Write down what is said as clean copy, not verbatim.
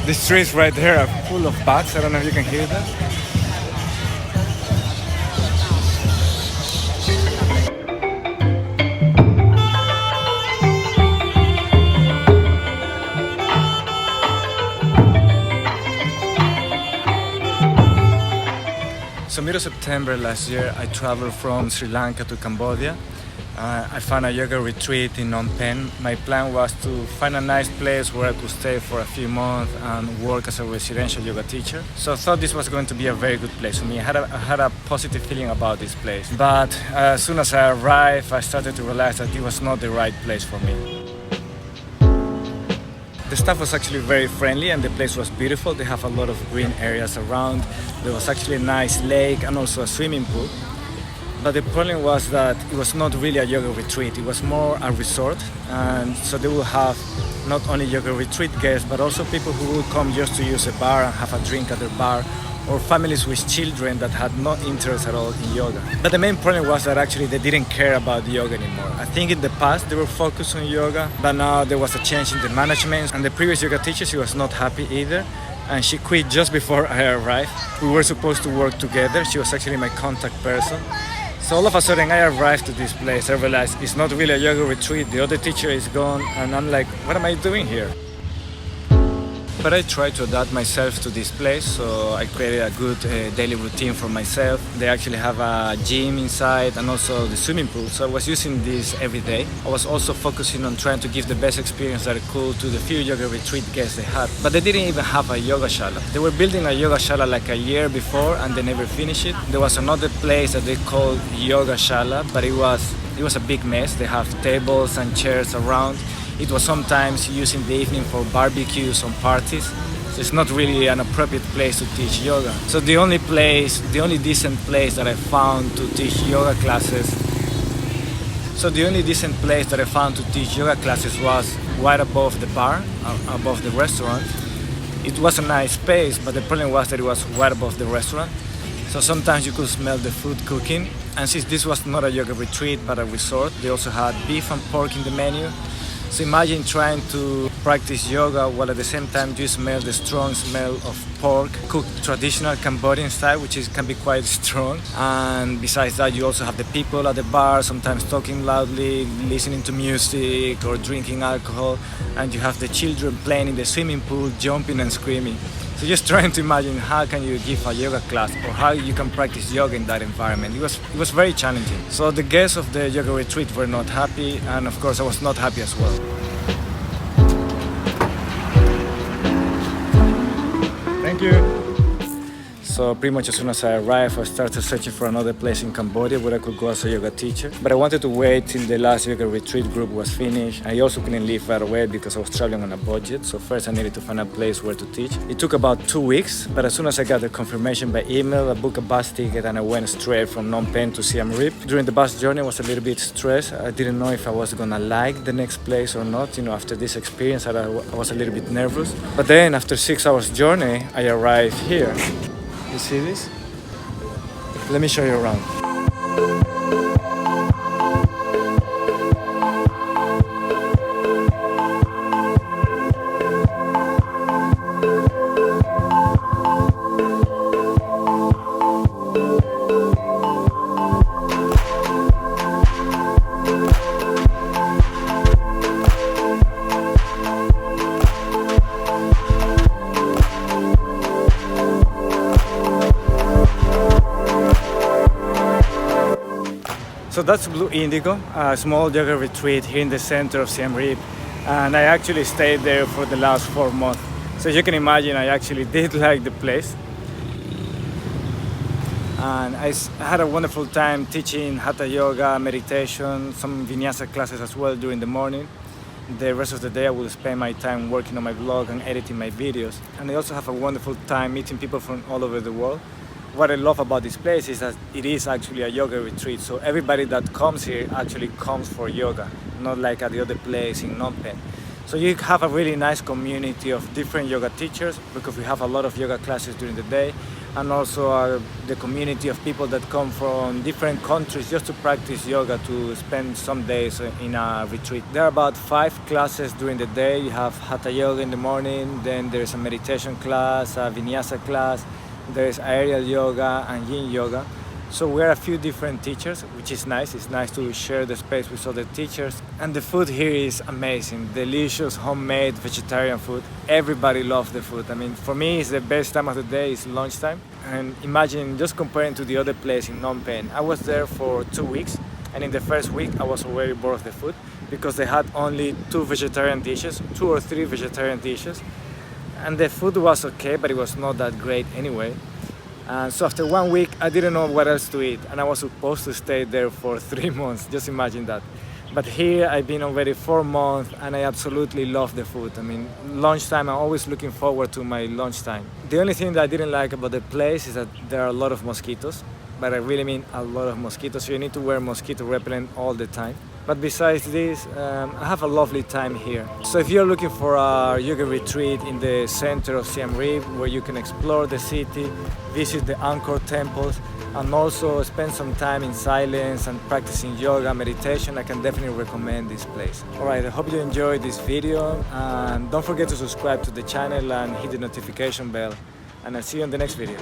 The streets right there are full of bats. I don't know if you can hear that. So middle of September last year, I traveled from Sri Lanka to Cambodia. I found a yoga retreat in Phnom Penh. My plan was to find a nice place where I could stay for a few months and work as a residential yoga teacher. So I thought this was going to be a very good place for me. I had a positive feeling about this place. But as soon as I arrived, I started to realize that it was not the right place for me. The staff was actually very friendly and the place was beautiful. They have a lot of green areas around. There was actually a nice lake and also a swimming pool. But the problem was that it was not really a yoga retreat. It was more a resort. And so they will have not only yoga retreat guests, but also people who will come just to use a bar and have a drink at their bar, or families with children that had no interest at all in yoga. But the main problem was that actually they didn't care about yoga anymore. I think in the past they were focused on yoga, but now there was a change in the management, and the previous yoga teacher, she was not happy either, and she quit just before I arrived. We were supposed to work together. She was actually my contact person. So all of a sudden I arrived to this place. I realized it's not really a yoga retreat. The other teacher is gone, and I'm like, what am I doing here? But I tried to adapt myself to this place, so I created a good daily routine for myself. They actually have a gym inside and also the swimming pool, so I was using this every day. I was also focusing on trying to give the best experience that I could to the few yoga retreat guests they had. But they didn't even have a yoga shala. They were building a yoga shala like a year before and they never finished it. There was another place that they called yoga shala, but it was a big mess. They have tables and chairs around. It was sometimes used in the evening for barbecues and parties. So it's not really an appropriate place to teach yoga. So the only decent place that I found to teach yoga classes was right above the bar, above the restaurant. It was a nice space, but the problem was that it was right above the restaurant. So sometimes you could smell the food cooking. And since this was not a yoga retreat, but a resort, they also had beef and pork in the menu. So imagine trying to practice yoga while at the same time you smell the strong smell of pork, cooked traditional Cambodian style, which can be quite strong. And besides that, you also have the people at the bar, sometimes talking loudly, listening to music or drinking alcohol. And you have the children playing in the swimming pool, jumping and screaming. So just trying to imagine how can you give a yoga class or how you can practice yoga in that environment. It was very challenging. So the guests of the yoga retreat were not happy, and of course I was not happy as well. Thank you. So pretty much as soon as I arrived, I started searching for another place in Cambodia where I could go as a yoga teacher. But I wanted to wait till the last yoga retreat group was finished. I also couldn't leave right away because I was traveling on a budget. So first I needed to find a place where to teach. It took about 2 weeks, but as soon as I got the confirmation by email, I booked a bus ticket and I went straight from Phnom Penh to Siem Reap. During the bus journey, I was a little bit stressed. I didn't know if I was gonna like the next place or not. After this experience, I was a little bit nervous. But then after 6 hours journey, I arrived here. You see this? Let me show you around. So that's Blue Indigo, a small yoga retreat here in the center of Siem Reap. And I actually stayed there for the last 4 months. So as you can imagine, I actually did like the place. And I had a wonderful time teaching hatha yoga, meditation, some vinyasa classes as well during the morning. The rest of the day I will spend my time working on my blog and editing my videos. And I also have a wonderful time meeting people from all over the world. What I love about this place is that it is actually a yoga retreat. So everybody that comes here actually comes for yoga, not like at the other place in Phnom Penh. So you have a really nice community of different yoga teachers because we have a lot of yoga classes during the day, and also the community of people that come from different countries just to practice yoga, to spend some days in a retreat. There are about 5 classes during the day. You have hatha yoga in the morning, then there's a meditation class, a vinyasa class, there's aerial yoga and yin yoga. So we're a few different teachers, which is nice. It's nice to share the space with other teachers. And the food here is amazing. Delicious, homemade, vegetarian food. Everybody loves the food. I mean, for me, it's the best time of the day is lunchtime. And imagine just comparing to the other place in Phnom Penh. I was there for 2 weeks. And in the first week, I was already bored of the food because they had only 2 vegetarian dishes, 2 or 3 vegetarian dishes. And the food was okay, but it was not that great anyway. So after 1 week, I didn't know what else to eat, and I was supposed to stay there for 3 months. Just imagine that. But here I've been already 4 months, and I absolutely love the food. I mean, lunchtime, I'm always looking forward to my lunchtime. The only thing that I didn't like about the place is that there are a lot of mosquitoes, but I really mean a lot of mosquitoes. So you need to wear mosquito repellent all the time. But besides this, I have a lovely time here. So if you're looking for a yoga retreat in the center of Siem Reap, where you can explore the city, visit the Angkor temples, and also spend some time in silence and practicing yoga, meditation, I can definitely recommend this place. Alright, I hope you enjoyed this video, and don't forget to subscribe to the channel and hit the notification bell. And I'll see you in the next video.